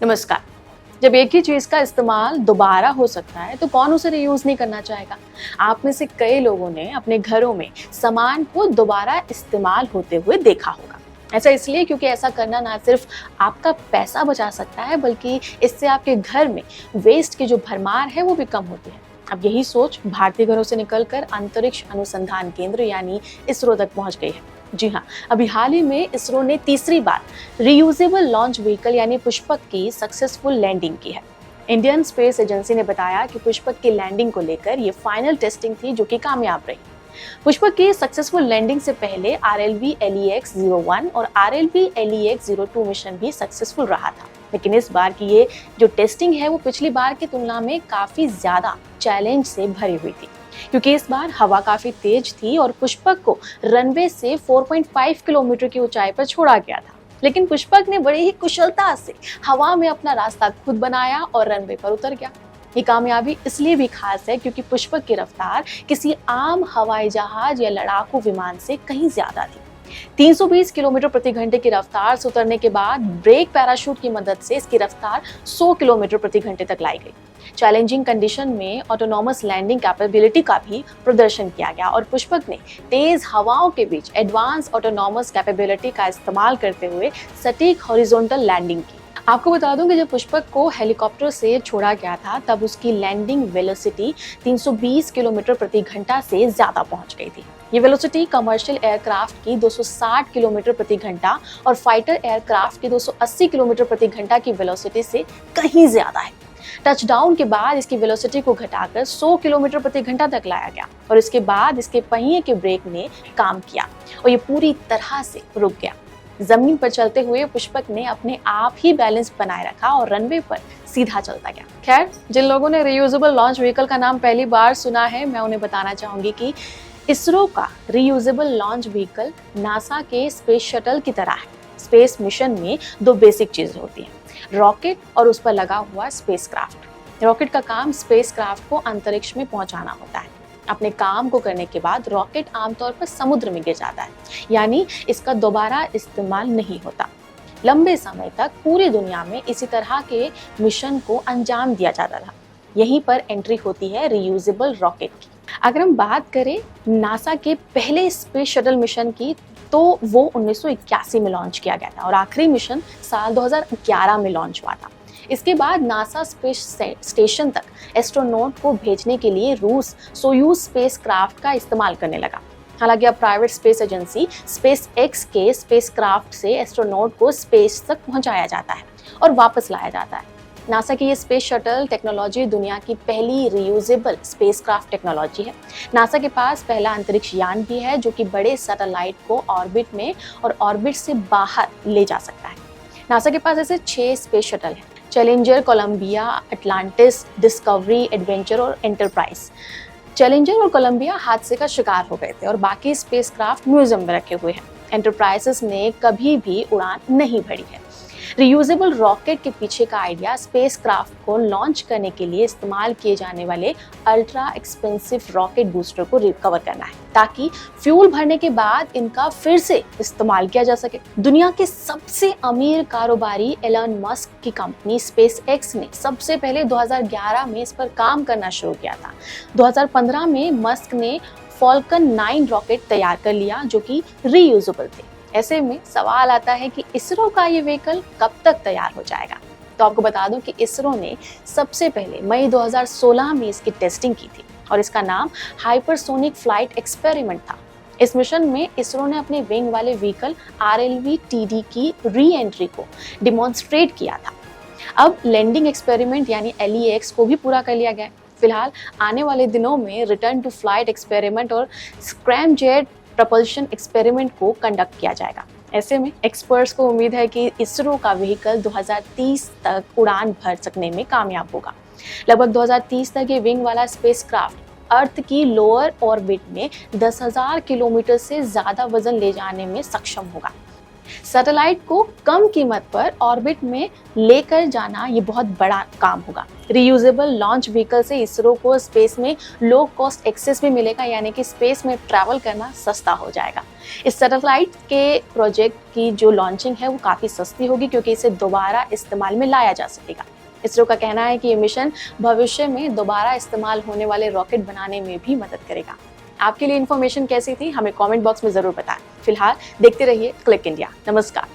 नमस्कार। जब एक ही चीज का इस्तेमाल दोबारा हो सकता है तो कौन उसे रीयूज नहीं करना चाहेगा। आप में से कई लोगों ने अपने घरों में सामान को दोबारा इस्तेमाल होते हुए देखा होगा। ऐसा इसलिए क्योंकि ऐसा करना ना सिर्फ आपका पैसा बचा सकता है बल्कि इससे आपके घर में वेस्ट की जो भरमार है वो भी कम होती है। अब यही सोच भारतीय घरों से निकलकर अंतरिक्ष अनुसंधान केंद्र यानी इसरो तक पहुंच गई है। जी हाँ, अभी हाल ही में इसरो ने तीसरी बार रीयूजेबल लॉन्च व्हीकल यानी पुष्पक की सक्सेसफुल लैंडिंग की है। इंडियन स्पेस एजेंसी ने बताया कि पुष्पक की लैंडिंग को लेकर ये फाइनल टेस्टिंग थी जो कि कामयाब रही। पुष्पक की सक्सेसफुल लैंडिंग से पहले RLV-LEX-01 और RLV-LEX-02 मिशन भी सक्सेसफुल रहा था, लेकिन इस बार की ये जो टेस्टिंग है वो पिछली बार की तुलना में काफी ज्यादा चैलेंज से भरी हुई थी, क्योंकि इस बार हवा काफी तेज थी और पुष्पक को रनवे से 4.5 किलोमीटर की ऊंचाई पर छोड़ा गया था। लेकिन पुष्पक ने बड़ी ही कुशलता से हवा में अपना रास्ता खुद बनाया और रनवे पर उतर गया। ये कामयाबी इसलिए भी खास है क्योंकि पुष्पक की रफ्तार किसी आम हवाई जहाज या लड़ाकू विमान से कहीं ज्यादा थी। 320 किलोमीटर प्रति घंटे की रफ्तार से उतरने के बाद ब्रेक पैराशूट की मदद से इसकी रफ्तार 100 किलोमीटर प्रति घंटे तक लाई गई। चैलेंजिंग कंडीशन में ऑटोनॉमस लैंडिंग कैपेबिलिटी का भी प्रदर्शन किया गया और पुष्पक ने तेज हवाओं के बीच एडवांस ऑटोनॉमस कैपेबिलिटी का इस्तेमाल करते हुए सटीक हॉरिजॉन्टल लैंडिंग की। आपको बता दूं कि जब पुष्पक को हेलीकॉप्टर से छोड़ा गया था तब उसकी लैंडिंग वेलोसिटी 320 किलोमीटर प्रति घंटा से ज्यादा पहुंच गई थी। ये वेलोसिटी कमर्शियल एयरक्राफ्ट की 260 किलोमीटर प्रति घंटा और फाइटर एयरक्राफ्ट की 280 किलोमीटर प्रति घंटा की वेलोसिटी से कहीं ज्यादा है। टचडाउन के बाद इसकी वेलोसिटी को घटाकर 100 किलोमीटर प्रति घंटा तक लाया गया और इसके बाद इसके पहिए के ब्रेक ने काम किया और ये पूरी तरह से रुक गया। जमीन पर चलते हुए पुष्पक ने अपने आप ही बैलेंस बनाए रखा और रनवे पर सीधा चलता गया। खैर, जिन लोगों ने रीयूजेबल लॉन्च व्हीकल का नाम पहली बार सुना है, मैं उन्हें बताना चाहूंगी कि इसरो का रीयूजेबल लॉन्च व्हीकल नासा के स्पेस शटल की तरह है। स्पेस मिशन में दो बेसिक चीजें होती हैं, रॉकेट और उस पर लगा हुआ स्पेसक्राफ्ट। रॉकेट का काम स्पेसक्राफ्ट को अंतरिक्ष में पहुंचाना होता है। अपने काम को करने के बाद रॉकेट आमतौर पर समुद्र में गिर जाता है, यानी इसका दोबारा इस्तेमाल नहीं होता। लंबे समय तक पूरी दुनिया में इसी तरह के मिशन को अंजाम दिया जाता था। यहीं पर एंट्री होती है रीयूजेबल रॉकेट की। अगर हम बात करें नासा के पहले स्पेस शटल मिशन की, तो वो 1981 में लॉन्च किया गया था और आखिरी मिशन साल 2011 में लॉन्च हुआ था। इसके बाद नासा स्पेस स्टेशन तक एस्ट्रोनॉट को भेजने के लिए रूस सोयूज स्पेसक्राफ्ट का इस्तेमाल करने लगा। हालांकि अब private space agency space x के स्पेसक्राफ्ट से एस्ट्रोनॉट को स्पेस तक पहुंचाया जाता है और वापस लाया जाता है। नासा की ये स्पेस शटल टेक्नोलॉजी दुनिया की पहली रीयूजेबल स्पेसक्राफ्ट टेक्नोलॉजी है। नासा के पास पहला अंतरिक्ष यान भी है जो कि बड़े सैटेलाइट को ऑर्बिट में और ऑर्बिट से बाहर ले जा सकता है। नासा के पास ऐसे 6 स्पेस शटल हैं: Challenger, Columbia, Atlantis, Discovery, Adventure और एंटरप्राइज। चैलेंजर और कोलंबिया हादसे का शिकार हो गए थे और बाकी स्पेसक्राफ्ट म्यूजियम में रखे हुए हैं। एंटरप्राइजेस ने कभी भी उड़ान नहीं भरी है। रियूजेबल रॉकेट के पीछे का आइडिया स्पेसक्राफ्ट को लॉन्च करने के लिए इस्तेमाल किए जाने वाले अल्ट्रा एक्सपेंसिव रॉकेट बूस्टर को रिकवर करना है, ताकि फ्यूल भरने के बाद इनका फिर से इस्तेमाल किया जा सके। दुनिया के सबसे अमीर कारोबारी एलन मस्क की कंपनी स्पेस एक्स ने सबसे पहले 2011 में इस पर काम करना शुरू किया था। 2015 में मस्क ने फॉल्कन 9 रॉकेट तैयार कर लिया जो कि रीयूजेबल थे। ऐसे में सवाल आता है कि इसरो का ये व्हीकल कब तक तैयार हो जाएगा। तो आपको बता दूं कि इसरो ने सबसे पहले मई 2016 में इसकी टेस्टिंग की थी और इसका नाम हाइपरसोनिक फ्लाइट एक्सपेरिमेंट था। इस मिशन में इसरो ने अपने विंग वाले व्हीकल RLV-TD की री एंट्री को डिमॉन्स्ट्रेट किया था। अब लैंडिंग एक्सपेरिमेंट यानी LEX को भी पूरा कर लिया गया। फिलहाल आने वाले दिनों में रिटर्न टू फ्लाइट एक्सपेरिमेंट और स्क्रैमजेट प्रपल्शन एक्सपेरिमेंट को कंडक्ट किया जाएगा। ऐसे में एक्सपर्ट्स को उम्मीद है कि इसरो का व्हीकल 2030 तक उड़ान भर सकने में कामयाब होगा। लगभग 2030 तक ये विंग वाला स्पेसक्राफ्ट अर्थ की लोअर ऑर्बिट में 10,000 किलोमीटर से ज्यादा वजन ले जाने में सक्षम होगा। सैटेलाइट को कम कीमत पर ऑर्बिट में लेकर जाना ये बहुत बड़ा काम होगा। रीयूजेबल लॉन्च व्हीकल से इसरो को स्पेस में लो कॉस्ट एक्सेस भी मिलेगा, यानी कि स्पेस में ट्रैवल करना सस्ता हो जाएगा। इस सैटेलाइट के प्रोजेक्ट की जो लॉन्चिंग है वो काफ़ी सस्ती होगी, क्योंकि इसे दोबारा इस्तेमाल में लाया जा सकेगा। इसरो का कहना है कि ये मिशन भविष्य में दोबारा इस्तेमाल होने वाले रॉकेट बनाने में भी मदद करेगा। आपके लिए इन्फॉर्मेशन कैसी थी हमें कमेंट बॉक्स में जरूर बताएं। फिलहाल देखते रहिए क्लिक इंडिया। नमस्कार।